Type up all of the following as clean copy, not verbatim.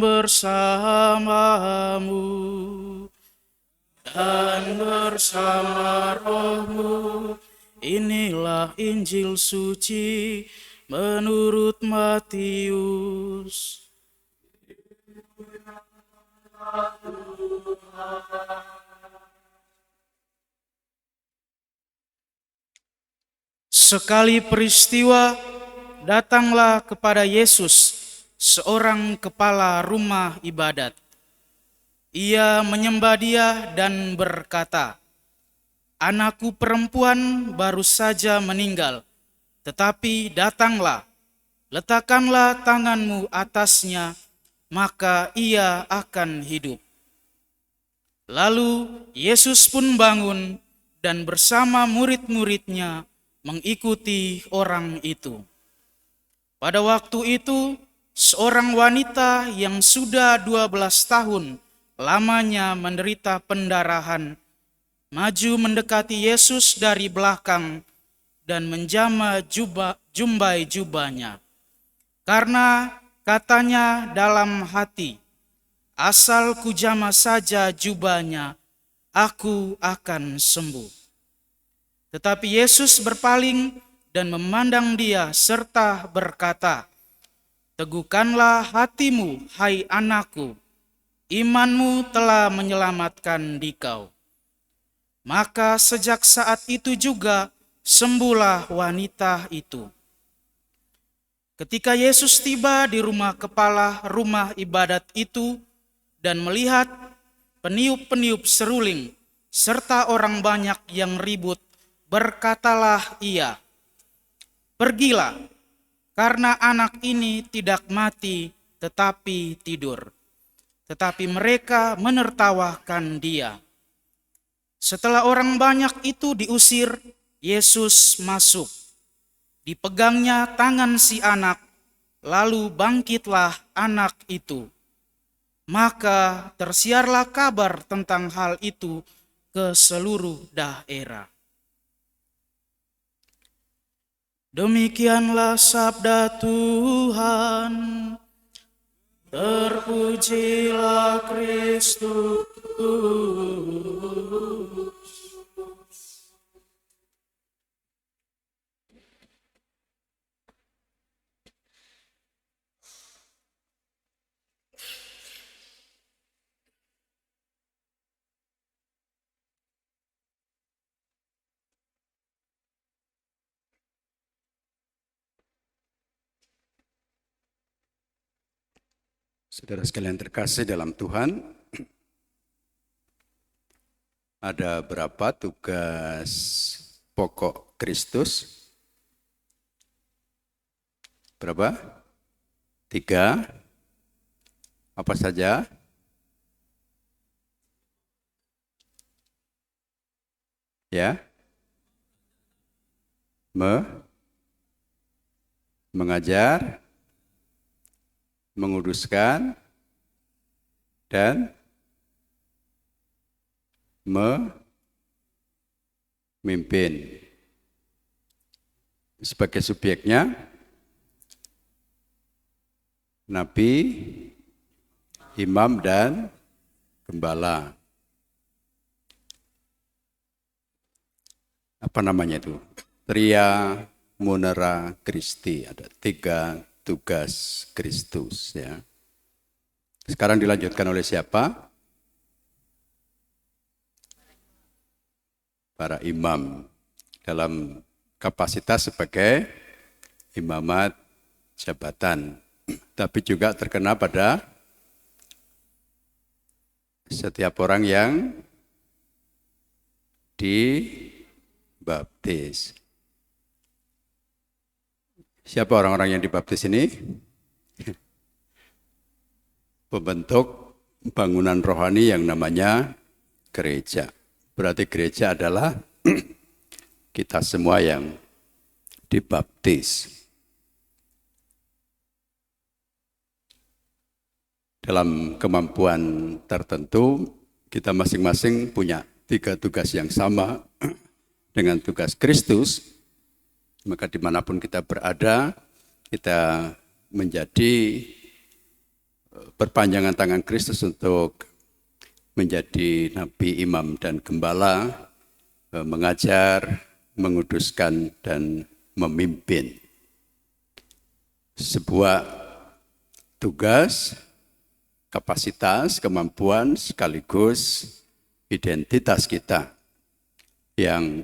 bersamamu dan bersama rohmu. Inilah Injil suci menurut Matius. Sekali peristiwa, datanglah kepada Yesus seorang kepala rumah ibadat. Ia menyembah Dia dan berkata, "Anakku perempuan baru saja meninggal, tetapi datanglah, letakkanlah tanganmu atasnya, maka ia akan hidup." Lalu Yesus pun bangun dan bersama murid-muridnya mengikuti orang itu. Pada waktu itu, seorang wanita yang sudah 12 tahun lamanya menderita pendarahan, maju mendekati Yesus dari belakang dan menjamah jubahnya. Karena katanya dalam hati, "Asal kujamah saja jubahnya, aku akan sembuh." Tetapi Yesus berpaling dan memandang dia serta berkata, "Teguhkanlah hatimu, hai anakku, imanmu telah menyelamatkan dikau." Maka sejak saat itu juga sembuhlah wanita itu. Ketika Yesus tiba di rumah kepala rumah ibadat itu dan melihat peniup-peniup seruling serta orang banyak yang ribut, berkatalah ia, "Pergilah, karena anak ini tidak mati tetapi tidur." Tetapi mereka menertawakan dia. Setelah orang banyak itu diusir, Yesus masuk. Dipegangnya tangan si anak, lalu bangkitlah anak itu. Maka tersiarlah kabar tentang hal itu ke seluruh daerah. Demikianlah sabda Tuhan. Terpujilah Kristus. Saudara sekalian terkasih dalam Tuhan, ada berapa tugas pokok Kristus? Berapa? 3. Apa saja? Ya? Mengajar, menguduskan, dan memimpin. Sebagai subjeknya, nabi, imam, dan gembala. Apa namanya itu? Tria Munera Christi. Ada 3 tugas Kristus. Ya. Sekarang dilanjutkan oleh siapa? Para imam dalam kapasitas sebagai imamat jabatan. Tapi juga terkena pada setiap orang yang dibaptis. Siapa orang-orang yang dibaptis ini? Pembentuk bangunan rohani yang namanya gereja. Berarti gereja adalah kita semua yang dibaptis. Dalam kemampuan tertentu, kita masing-masing punya 3 tugas yang sama dengan tugas Kristus. Maka dimanapun kita berada, kita menjadi perpanjangan tangan Kristus untuk menjadi nabi, imam, dan gembala, mengajar, menguduskan, dan memimpin. Sebuah tugas, kapasitas, kemampuan, sekaligus identitas kita yang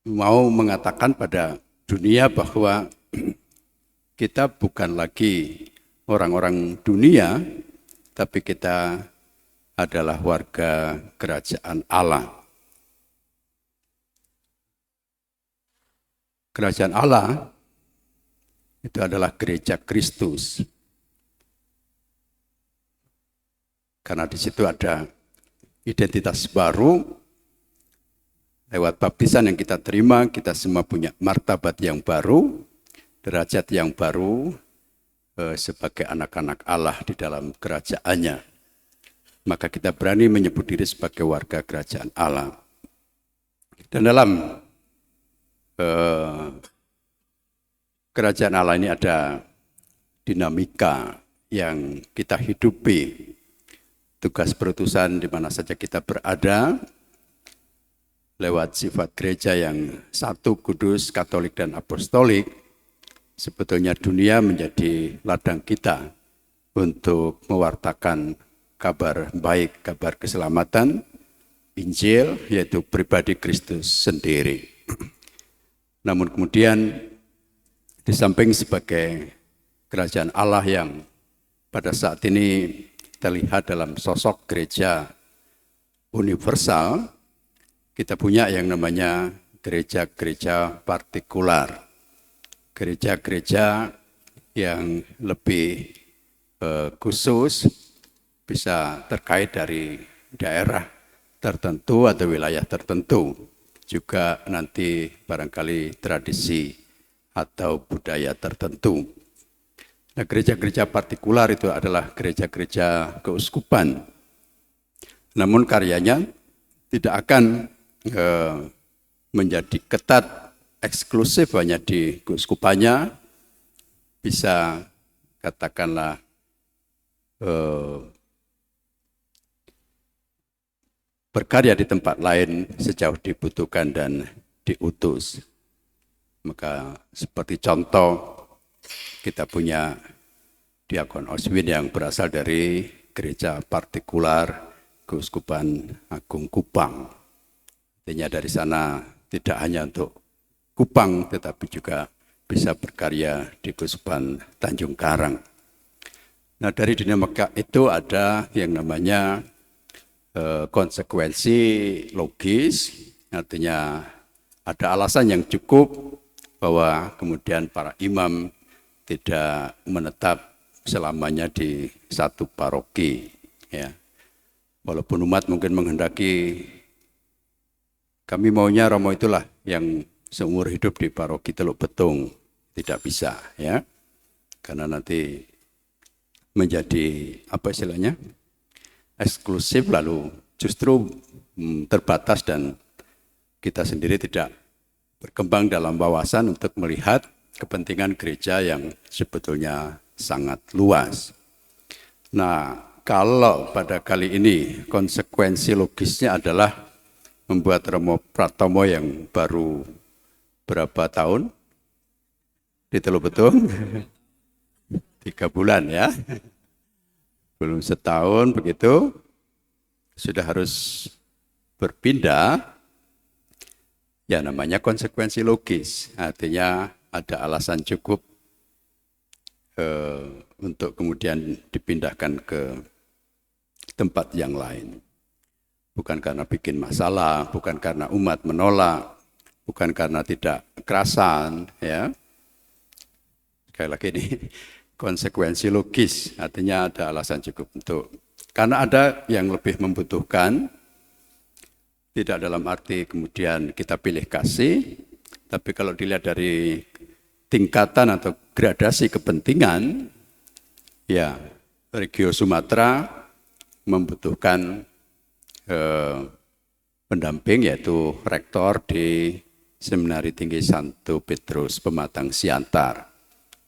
mau mengatakan pada dunia bahwa kita bukan lagi orang-orang dunia, tapi kita adalah warga kerajaan Allah. Kerajaan Allah itu adalah gereja Kristus. Karena di situ ada identitas baru. Lewat baptisan yang kita terima, kita semua punya martabat yang baru, derajat yang baru sebagai anak-anak Allah di dalam kerajaannya. Maka kita berani menyebut diri sebagai warga kerajaan Allah. Dan dalam kerajaan Allah ini ada dinamika yang kita hidupi. Tugas perutusan di mana saja kita berada, lewat sifat gereja yang satu, kudus, katolik, dan apostolik, sebetulnya dunia menjadi ladang kita untuk mewartakan kabar baik, kabar keselamatan, Injil, yaitu pribadi Kristus sendiri. Namun kemudian, di samping sebagai kerajaan Allah yang pada saat ini terlihat dalam sosok gereja universal, kita punya yang namanya gereja-gereja partikular. Gereja-gereja yang lebih khusus, bisa terkait dari daerah tertentu atau wilayah tertentu. Juga nanti barangkali tradisi atau budaya tertentu. Nah, gereja-gereja partikular itu adalah gereja-gereja keuskupan. Namun karyanya tidak akan menjadi ketat, eksklusif hanya di keuskupannya. Bisa katakanlah berkarya di tempat lain sejauh dibutuhkan dan diutus. Maka seperti contoh, kita punya Diakon Oswin yang berasal dari gereja partikular Keuskupan Agung Kupang. Artinya dari sana tidak hanya untuk Kupang, tetapi juga bisa berkarya di Keuskupan Tanjung Karang. Nah, dari dinamika itu ada yang namanya konsekuensi logis, artinya ada alasan yang cukup bahwa kemudian para imam tidak menetap selamanya di satu paroki, ya. Walaupun umat mungkin menghendaki, kami maunya Romo itulah yang seumur hidup di paroki Teluk Betung, tidak bisa, ya, karena nanti menjadi apa istilahnya eksklusif, lalu justru terbatas dan kita sendiri tidak berkembang dalam wawasan untuk melihat kepentingan gereja yang sebetulnya sangat luas. Nah, kalau pada kali ini konsekuensi logisnya adalah membuat Romo Pratomo yang baru berapa tahun di Teluk Betung? 3 bulan ya. Belum setahun begitu, sudah harus berpindah. Ya, namanya konsekuensi logis, artinya ada alasan cukup untuk kemudian dipindahkan ke tempat yang lain. Bukan karena bikin masalah, bukan karena umat menolak, bukan karena tidak kerasan, ya. Sekali lagi ini konsekuensi logis, artinya ada alasan cukup untuk, karena ada yang lebih membutuhkan, tidak dalam arti kemudian kita pilih kasih, tapi kalau dilihat dari tingkatan atau gradasi kepentingan, ya Regio Sumatera membutuhkan pendamping, yaitu rektor di Seminari Tinggi Santo Petrus Pematang Siantar.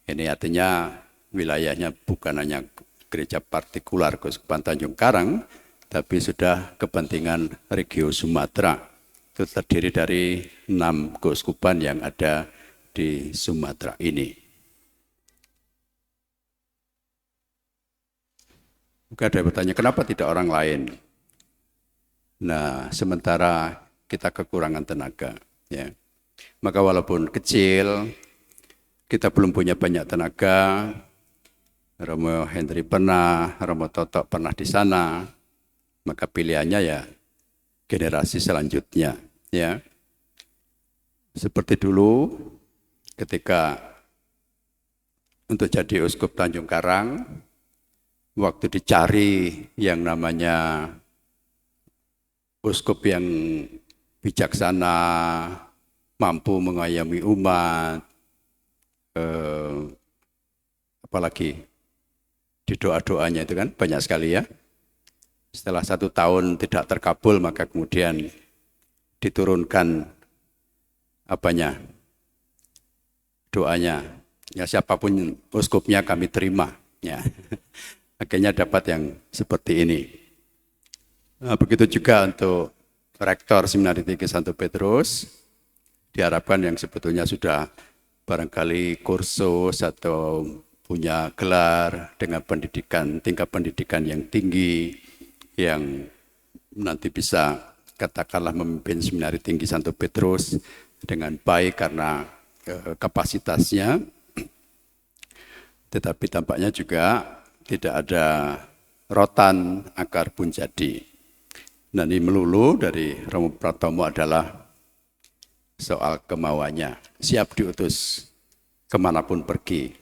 Ini artinya wilayahnya bukan hanya gereja partikular Keuskupan Tanjung Karang, tapi sudah kepentingan Regio Sumatera. Itu terdiri dari 6 keuskupan yang ada di Sumatera ini. Mungkin ada yang bertanya, kenapa tidak orang lain? Nah, sementara kita kekurangan tenaga, ya. Maka walaupun kecil, kita belum punya banyak tenaga. Romo Henry pernah, Romo Toto pernah di sana. Maka pilihannya ya generasi selanjutnya, ya. Seperti dulu ketika untuk jadi uskup Tanjung Karang, waktu dicari yang namanya uskup yang bijaksana, mampu mengayomi umat, apalagi di doa-doanya itu kan banyak sekali ya. Setelah 1 tahun tidak terkabul, maka kemudian diturunkan doanya. Ya, siapapun uskupnya kami terima. Ya. Akhirnya dapat yang seperti ini. Nah, begitu juga untuk rektor Seminari Tinggi Santo Petrus, diharapkan yang sebetulnya sudah barangkali kursus atau punya gelar dengan pendidikan, tingkat pendidikan yang tinggi, yang nanti bisa katakanlah memimpin Seminari Tinggi Santo Petrus dengan baik karena kapasitasnya, tetapi tampaknya juga tidak ada rotan akar pun jadi. Nah, ini melulu dari Romo Pratomo adalah soal kemauannya, siap diutus kemanapun pergi,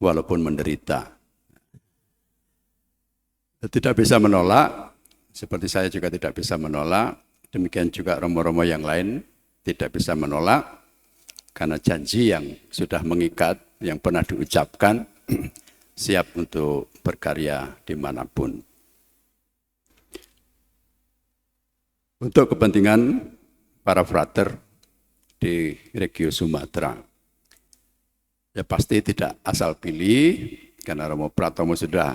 walaupun menderita. Tidak bisa menolak, seperti saya juga tidak bisa menolak, demikian juga romo-romo yang lain tidak bisa menolak, karena janji yang sudah mengikat, yang pernah diucapkan, siap untuk berkarya dimanapun. Untuk kepentingan para frater di Regio Sumatera, ya pasti tidak asal pilih, karena Romo Pratomo sudah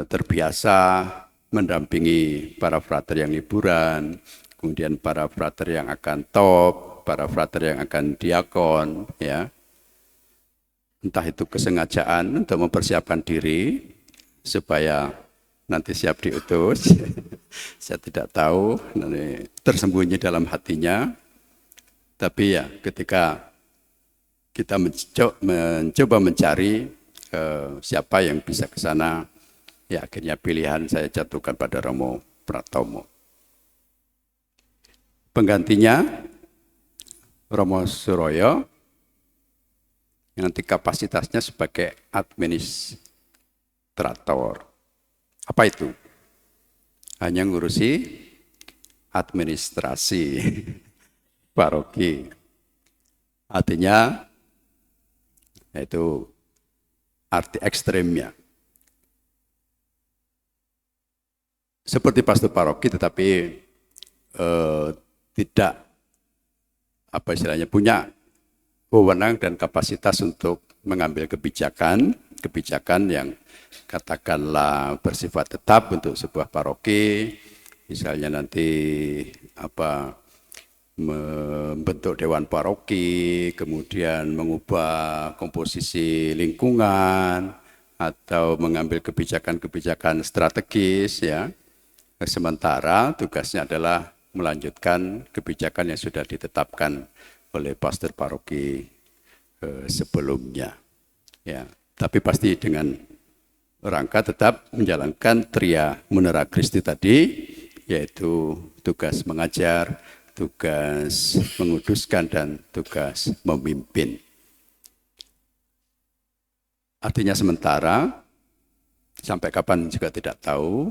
terbiasa mendampingi para frater yang liburan, kemudian para frater yang akan top, para frater yang akan diakon, ya. Entah itu kesengajaan untuk mempersiapkan diri supaya nanti siap diutus. Saya tidak tahu, nanti tersembunyi dalam hatinya. Tapi ya ketika kita mencoba mencari siapa yang bisa ke sana, ya akhirnya pilihan saya jatuhkan pada Romo Pratomo. Penggantinya Romo Suroyo, yang nanti kapasitasnya sebagai administrator. Apa itu? Hanya ngurusi administrasi paroki. Artinya, itu arti ekstremnya. Seperti pastor paroki, tetapi tidak punya wewenang dan kapasitas untuk mengambil kebijakan yang katakanlah bersifat tetap untuk sebuah paroki, misalnya nanti membentuk dewan paroki, kemudian mengubah komposisi lingkungan atau mengambil kebijakan-kebijakan strategis, ya. Sementara tugasnya adalah melanjutkan kebijakan yang sudah ditetapkan oleh pastor paroki sebelumnya, ya. Tapi pasti dengan rangka tetap menjalankan tria Munera Christi tadi, yaitu tugas mengajar, tugas menguduskan, dan tugas memimpin. Artinya sementara, sampai kapan juga tidak tahu,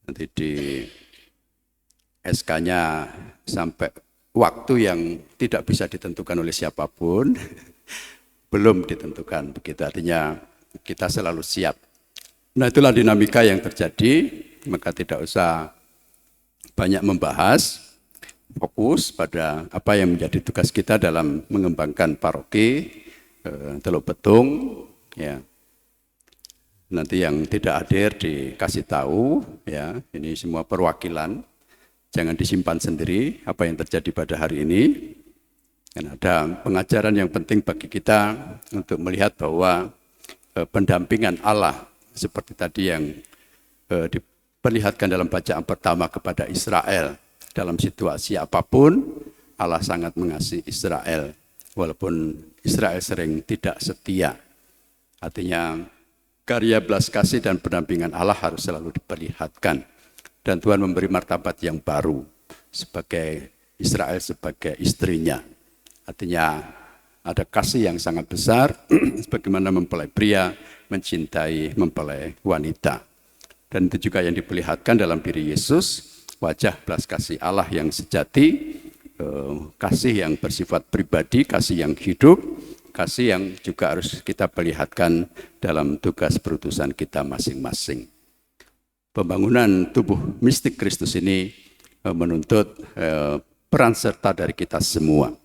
nanti di SK-nya sampai waktu yang tidak bisa ditentukan oleh siapapun, belum ditentukan, begitu. Artinya kita selalu siap. Nah, itulah dinamika yang terjadi, maka tidak usah banyak membahas, fokus pada apa yang menjadi tugas kita dalam mengembangkan paroki Teluk Betung, ya. Nanti yang tidak hadir dikasih tahu, ya. Ini semua perwakilan. Jangan disimpan sendiri apa yang terjadi pada hari ini. Dan ada pengajaran yang penting bagi kita untuk melihat bahwa pendampingan Allah seperti tadi yang diperlihatkan dalam bacaan pertama kepada Israel. Dalam situasi apapun, Allah sangat mengasihi Israel. Walaupun Israel sering tidak setia. Artinya karya belas kasih dan pendampingan Allah harus selalu diperlihatkan. Dan Tuhan memberi martabat yang baru sebagai Israel sebagai istrinya. Artinya ada kasih yang sangat besar sebagaimana mempelai pria mencintai mempelai wanita. Dan itu juga yang diperlihatkan dalam diri Yesus, wajah belas kasih Allah yang sejati, kasih yang bersifat pribadi, kasih yang hidup, kasih yang juga harus kita perlihatkan dalam tugas perutusan kita masing-masing. Pembangunan tubuh mistik Kristus ini menuntut peran serta dari kita semua.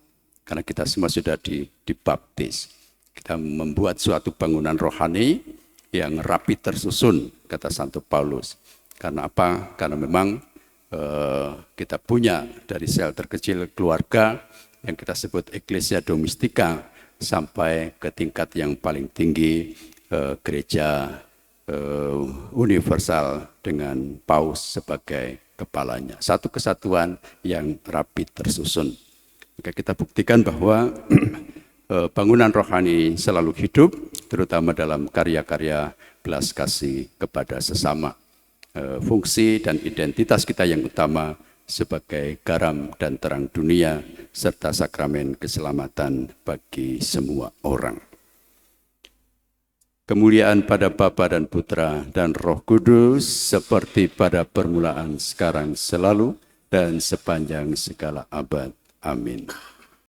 Karena kita semua sudah dibaptis. Kita membuat suatu bangunan rohani yang rapi tersusun, kata Santo Paulus. Karena apa? Karena memang kita punya dari sel terkecil keluarga yang kita sebut Ecclesia Domestica sampai ke tingkat yang paling tinggi gereja universal dengan paus sebagai kepalanya. Satu kesatuan yang rapi tersusun. Maka kita buktikan bahwa bangunan rohani selalu hidup, terutama dalam karya-karya belas kasih kepada sesama. Fungsi dan identitas kita yang utama sebagai garam dan terang dunia, serta sakramen keselamatan bagi semua orang. Kemuliaan pada Bapa dan Putra dan Roh Kudus, seperti pada permulaan, sekarang, selalu, dan sepanjang segala abad. Amin.